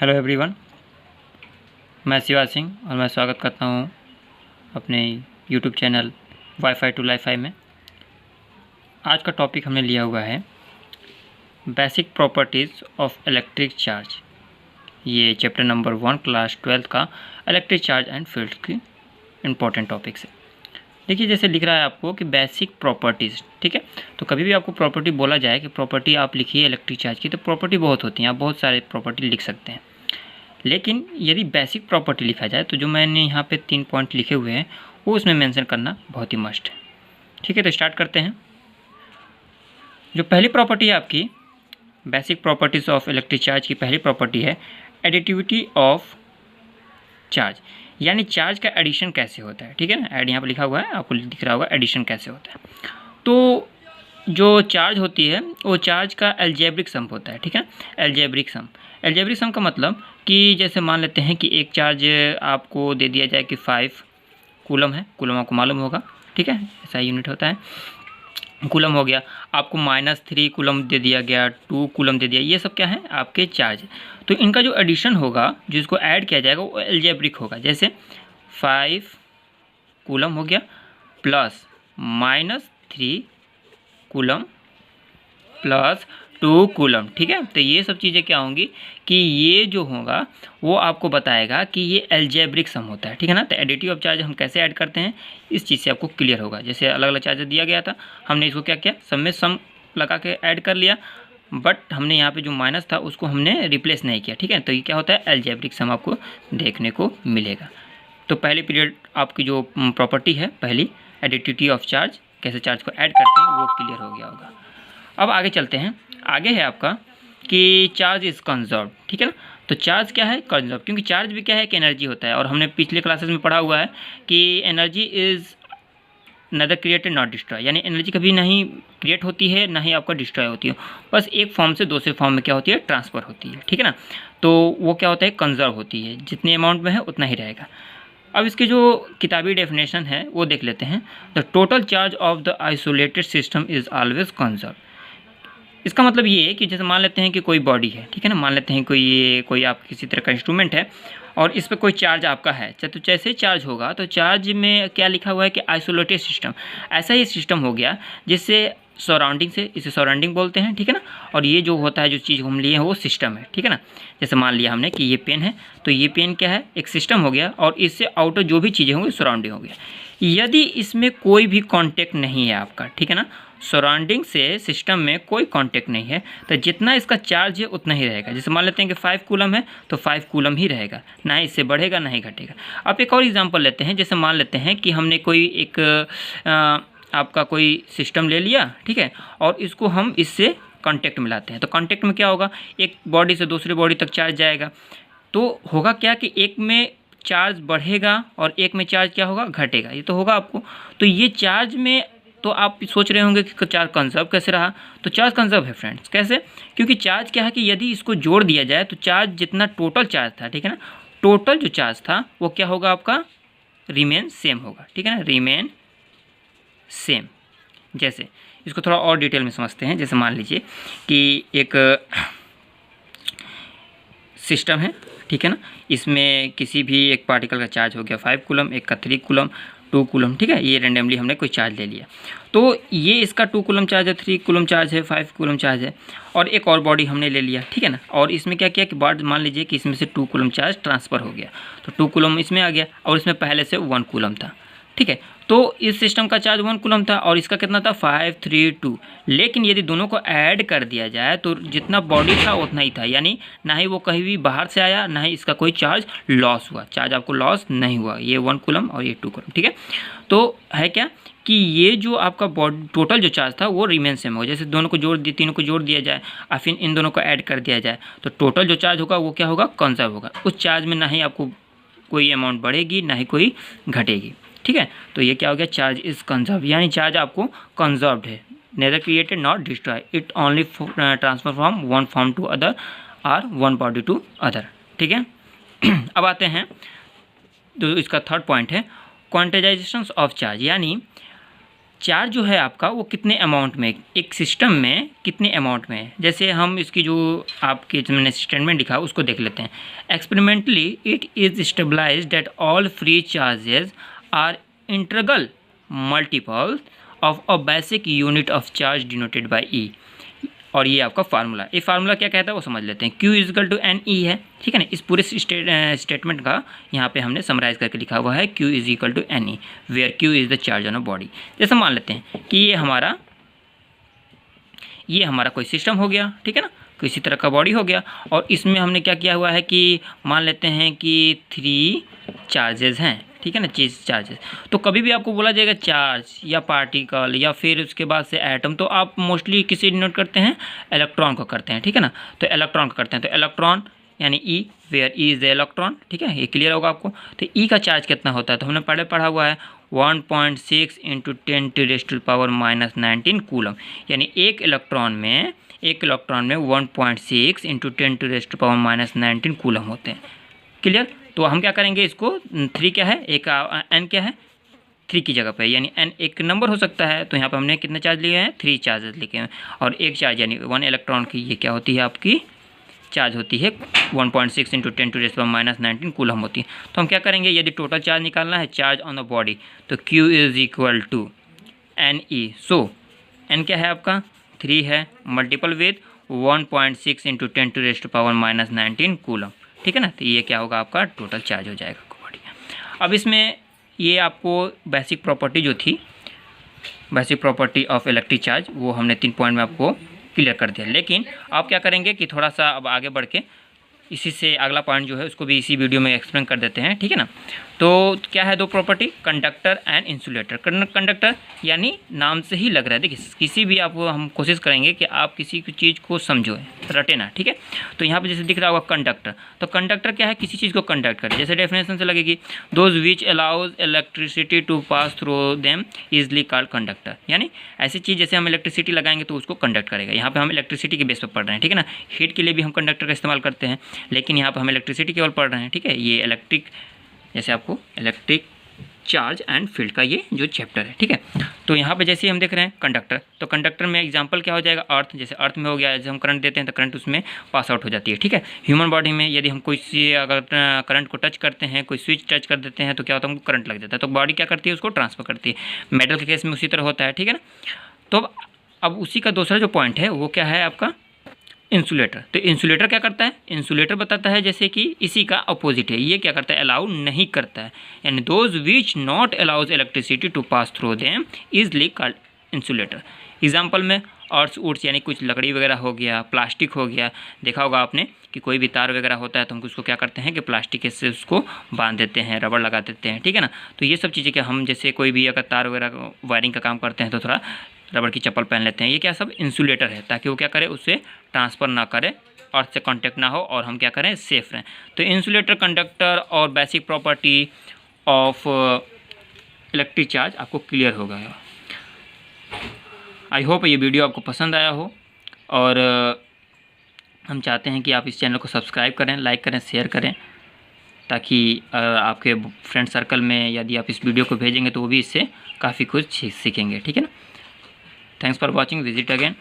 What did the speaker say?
Hello everyone, मैं शिवा सिंह और मैं स्वागत करता हूँ अपने YouTube channel WiFi to LiFi में। आज का टॉपिक हमने लिया हुआ है basic properties of electric charge. ये चैप्टर नंबर 1 क्लास 12 का इलेक्ट्रिक चार्ज एंड फील्ड की इम्पोर्टेंट टॉपिक्स है। देखिए, जैसे लिख रहा है आपको कि बेसिक प्रॉपर्टीज़, ठीक है। तो कभी भी आपको प्रॉपर्टी बोला जाए कि प्रॉपर्टी आप लिखिए इलेक्ट्रिक चार्ज की, तो प्रॉपर्टी बहुत होती हैं, आप बहुत सारे प्रॉपर्टी लिख सकते हैं। लेकिन यदि बेसिक प्रॉपर्टी लिखा जाए तो जो मैंने यहाँ पे 3 पॉइंट लिखे हुए हैं वो उसमें मेंशन करना बहुत ही मस्ट है। ठीक है, तो स्टार्ट करते हैं। जो पहली प्रॉपर्टी है आपकी basic properties of electric charge की पहली प्रॉपर्टी है एडिटिविटी ऑफ चार्ज, यानी चार्ज का एडिशन कैसे होता है। ठीक है ना, ऐड यहाँ पर लिखा हुआ है, आपको दिख रहा होगा एडिशन कैसे होता है। तो जो चार्ज होती है वो चार्ज का अलजेब्रिक सम होता है। ठीक है, अलजेब्रिक सम। अलजेब्रिक सम का मतलब कि जैसे मान लेते हैं कि एक चार्ज आपको दे दिया जाए कि 5 कूलम है, कूलम आपको मालूम होगा, ठीक है, ऐसा यूनिट होता है, कूलम हो गया। आपको -3 कूलम दे दिया गया, 2 कूलम दे दिया, ये सब क्या है आपके चार्ज। तो इनका जो एडिशन होगा, जिसको ऐड किया जाएगा, वो अलजेब्रिक होगा। जैसे 5 कूलम हो गया प्लस -3 कूलम प्लस 2 कूलम। ठीक है, तो ये सब चीज़ें क्या होंगी कि ये जो होगा वो आपको बताएगा कि ये अलजेब्रिक सम होता है। ठीक है ना, तो एडिटिव ऑफ चार्ज हम कैसे ऐड करते हैं इस चीज़ से आपको क्लियर होगा। जैसे अलग अलग चार्ज दिया गया था, हमने इसको क्या किया, सब में सम लगा के ऐड कर लिया, बट हमने यहाँ पे जो माइनस था उसको हमने रिप्लेस नहीं किया। ठीक है, तो ये क्या होता है, अलजेब्रिक सम आपको देखने को मिलेगा। तो पहली पीरियड आपकी जो प्रॉपर्टी है पहली एडिटिविटी ऑफ चार्ज, कैसे चार्ज को ऐड करते हैं, वो क्लियर हो गया होगा। अब आगे चलते हैं। आगे है आपका कि चार्ज इज़ कंजर्व। ठीक है ना, तो चार्ज क्या है, कंजर्व, क्योंकि चार्ज भी क्या है कि एनर्जी होता है। और हमने पिछले क्लासेस में पढ़ा हुआ है कि एनर्जी इज़ नदर क्रिएटेड नॉट डिस्ट्रॉय, यानी एनर्जी कभी नहीं क्रिएट होती है ना ही आपका डिस्ट्रॉय होती है, बस एक फॉर्म से दूसरे फॉर्म में क्या होती है, ट्रांसफ़र होती है। ठीक है ना, तो वो क्या होता है, कंजर्व होती है, जितने अमाउंट में है उतना ही रहेगा। अब इसके जो किताबी डेफिनेशन है वो देख लेते हैं। The total charge of the isolated system is always conserve. इसका मतलब ये है कि जैसे मान लेते हैं कि कोई बॉडी है, ठीक है ना, मान लेते हैं कोई आप किसी तरह का इंस्ट्रूमेंट है और इस पर कोई चार्ज आपका है, तो जैसे चार्ज होगा तो चार्ज में क्या लिखा हुआ है कि आइसोलेटेड सिस्टम। ऐसा ही सिस्टम हो गया जिससे सराउंडिंग से, इसे सराउंडिंग बोलते हैं। ठीक है ना, और ये जो होता है, जो चीज़ हम लिए हैं वो सिस्टम है। ठीक है ना, जैसे मान लिया हमने कि ये पेन है, तो ये पेन क्या है, एक सिस्टम हो गया, और इससे आउटर जो भी चीज़ें होंगी सराउंडिंग हो गया। यदि इसमें कोई भी कांटेक्ट नहीं है आपका, ठीक है ना, सराउंडिंग से सिस्टम में कोई कांटेक्ट नहीं है, तो जितना इसका चार्ज है उतना ही रहेगा। जैसे मान लेते हैं कि 5 कूलम है तो 5 कूलम ही रहेगा, ना ही इससे बढ़ेगा ना ही घटेगा। अब एक और एग्जांपल लेते हैं। जैसे मान लेते हैं कि हमने कोई एक आपका कोई सिस्टम ले लिया, ठीक है, और इसको हम इससे कांटेक्ट मिलाते हैं, तो कांटेक्ट में क्या होगा, एक बॉडी से दूसरी बॉडी तक चार्ज जाएगा। तो होगा क्या कि एक में चार्ज बढ़ेगा और एक में चार्ज क्या होगा, घटेगा। ये तो होगा आपको। तो ये चार्ज में, तो आप सोच रहे होंगे कि चार्ज कंजर्व कैसे रहा, तो चार्ज कंजर्व है फ्रेंड्स। कैसे, क्योंकि चार्ज क्या है कि यदि इसको जोड़ दिया जाए तो चार्ज जितना टोटल चार्ज था, ठीक है ना, टोटल जो चार्ज था वो क्या होगा आपका, रिमेन सेम होगा। ठीक है ना, रिमेन सेम। जैसे इसको थोड़ा और डिटेल में समझते हैं। जैसे मान लीजिए कि एक सिस्टम है, ठीक है ना, इसमें किसी भी एक पार्टिकल का चार्ज हो गया 5 कूलम, एक का 3 कूलम, 2 कूलम। ठीक है, ये रेंडमली हमने कोई चार्ज ले लिया, तो ये इसका 2 कूलम चार्ज है, 3 कूलम चार्ज है, 5 कूलम चार्ज है, और एक और बॉडी हमने ले लिया। ठीक है ना, और इसमें क्या किया कि मान लीजिए कि इसमें से 2 कूलम चार्ज ट्रांसफ़र हो गया, तो 2 कूलम इसमें आ गया, और इसमें पहले से 1 कूलम था। ठीक है, तो इस सिस्टम का चार्ज 1 कूलम था और इसका कितना था, 5, 3, 2। लेकिन यदि दोनों को ऐड कर दिया जाए तो जितना बॉडी था उतना ही था, यानी ना ही वो कहीं भी बाहर से आया, ना ही इसका कोई चार्ज लॉस हुआ। चार्ज आपको लॉस नहीं हुआ, ये 1 कूलम और ये 2 कूलम। ठीक है, तो है क्या कि ये जो आपका बॉडी टोटल जो चार्ज था वो रिमेन सेम होगा। जैसे दोनों को जोड़ दिए, तीनों को जोड़ दिया जाए और फिर इन दोनों को ऐड कर दिया जाए, तो टोटल जो चार्ज होगा वो क्या होगा, कंजर्व होगा। उस चार्ज में ना ही आपको कोई अमाउंट बढ़ेगी ना ही कोई घटेगी। ठीक है, तो ये क्या हो गया, चार्ज इज़ कंजर्व, यानी चार्ज आपको कंजर्व्ड है, neither created not destroy, it only transfer from one form to other और वन बॉडी टू अदर। ठीक है, अब आते हैं तो इसका थर्ड पॉइंट है क्वांटाइजेशन ऑफ चार्ज, यानी चार्ज जो है आपका वो कितने अमाउंट में, एक सिस्टम में कितने अमाउंट में है। जैसे हम इसकी जो आपके मैंने स्टेटमेंट लिखा उसको देख लेते हैं। Experimentally it is established that all free charges are integral multiples of a basic unit of charge denoted by e. और ये आपका फार्मूला, ये फार्मूला क्या कहता है वो समझ लेते हैं। Q is equal to N E है, ठीक है ना। इस पूरे स्टेटमेंट का यहाँ पे हमने समराइज करके लिखा हुआ है Q is equal to N E, where Q is the charge on a body. जैसे मान लेते हैं कि ये हमारा कोई सिस्टम हो गया, ठीक है ना, किसी तरह का बॉडी हो गया, और इसमें हमने क्या किया हुआ है कि मान लेते हैं कि 3 चार्जेस हैं, ठीक है ना, चीज़ चार्जेस। तो कभी भी आपको बोला जाएगा चार्ज या पार्टिकल या फिर उसके बाद से एटम, तो आप मोस्टली किसे डिनोट करते हैं, इलेक्ट्रॉन को करते हैं, ठीक है ना। तो इलेक्ट्रॉन को करते हैं, तो इलेक्ट्रॉन यानी e, where e is the electron, ठीक है, ये क्लियर होगा आपको। तो ई का चार्ज कितना होता है, तो हमने पहले पढ़ा हुआ है 1.6 × 10⁻⁻19 कूलम, यानी एक इलेक्ट्रॉन में 1.6 × 10⁻⁻19 कूलम होते हैं। क्लियर। तो हम क्या करेंगे, इसको 3 क्या है, एक एन क्या है, 3 की जगह पे, यानी एन एक नंबर हो सकता है, तो यहाँ पे हमने कितने चार्ज लिए हैं, 3 चार्जेस लिखे हैं। और एक चार्ज यानी 1 इलेक्ट्रॉन की ये क्या होती है, आपकी चार्ज होती है 1.6 × 10⁻⁻19 कूलम होती है। तो हम क्या करेंगे, यदि टोटल चार्ज निकालना है चार्ज ऑन द बॉडी, तो Q is equal to N E. So N क्या है आपका 3 है, मल्टीपल विद 1.6 × 10⁻⁻19 कूलम, ठीक है ना। तो ये क्या होगा, आपका टोटल चार्ज हो जाएगा बॉडी। अब इसमें ये आपको बेसिक प्रॉपर्टी जो थी, basic property of electric charge, वो हमने 3 पॉइंट में आपको क्लियर कर दिया। लेकिन आप क्या करेंगे कि थोड़ा सा अब आगे बढ़ के इसी से अगला पॉइंट जो है उसको भी इसी वीडियो में एक्सप्लेन कर देते हैं, ठीक है ना। तो क्या है 2 property, conductor and insulator. Conductor यानी नाम से ही लग रहा है, देखिए किसी भी आप हम कोशिश करेंगे कि आप किसी चीज़ को समझो, रटे ना, ठीक है। तो यहाँ पे जैसे दिख रहा होगा कंडक्टर, तो कंडक्टर क्या है, किसी चीज़ को कंडक्ट करे। जैसे डेफिनेशन से लगेगी, those which allows electricity to pass through them easily called conductor, यानी ऐसी चीज़ जैसे हम इलेक्ट्रिसिटी लगाएंगे तो उसको कंडक्ट करेगा। यहाँ पे हम इलेक्ट्रिसिटी के बेस पर पढ़ रहे हैं, ठीक है ना। हीट के लिए भी हम कंडक्टर का इस्तेमाल करते हैं, लेकिन यहाँ पर हम इलेक्ट्रिसिटी केवल पढ़ रहे हैं, ठीक है। ये इलेक्ट्रिक, जैसे आपको इलेक्ट्रिक चार्ज एंड फील्ड का ये जो चैप्टर है, ठीक है। तो यहाँ पे जैसे हम देख रहे हैं कंडक्टर, तो कंडक्टर में एग्जांपल क्या हो जाएगा, अर्थ। जैसे अर्थ में हो गया, जैसे हम करंट देते हैं तो करंट उसमें पास आउट हो जाती है, ठीक है। ह्यूमन बॉडी में यदि हम कोई अगर करंट को टच करते हैं, कोई स्विच टच कर देते हैं, तो क्या होता है, हमको करंट लग जाता है, तो बॉडी क्या करती है, उसको ट्रांसफर करती है। मेटल के केस में उसी तरह होता है, ठीक है ना। तो अब उसी का दूसरा जो पॉइंट है वो क्या है आपका, इंसुलेटर। तो इंसुलेटर क्या करता है, इंसुलेटर बताता है जैसे कि इसी का अपोजिट है, ये क्या करता है, अलाउ नहीं करता है, यानी those which not allows electricity to pass through them easily called insulator. Example में अर्थ वुड्स यानी कुछ लकड़ी वगैरह हो गया, प्लास्टिक हो गया, देखा होगा आपने कि कोई भी तार वगैरह होता है तो हम उसको क्या करते हैं कि प्लास्टिक से उसको बांध देते हैं, रबड़ लगा देते हैं, ठीक है ना। तो ये सब चीज़ें क्या हम जैसे कोई भी अगर तार वगैरह वायरिंग का काम करते हैं तो थोड़ा रबड़ की चप्पल पहन लेते हैं, ये क्या सब इंसुलेटर है, ताकि वो क्या करे, उससे ट्रांसफ़र ना करे, अर्थ से कांटेक्ट ना हो, और हम क्या करें, सेफ रहें। तो इंसुलेटर, कंडक्टर और basic property of electric charge आपको क्लियर हो गया। आई होप ये वीडियो आपको पसंद आया हो, और हम चाहते हैं कि आप इस चैनल को सब्सक्राइब करें, लाइक करें, शेयर करें, ताकि आपके फ्रेंड सर्कल में यदि आप इस वीडियो को भेजेंगे तो वो भी इससे काफ़ी कुछ सीखेंगे, ठीक है ना। Thanks for watching. Visit again.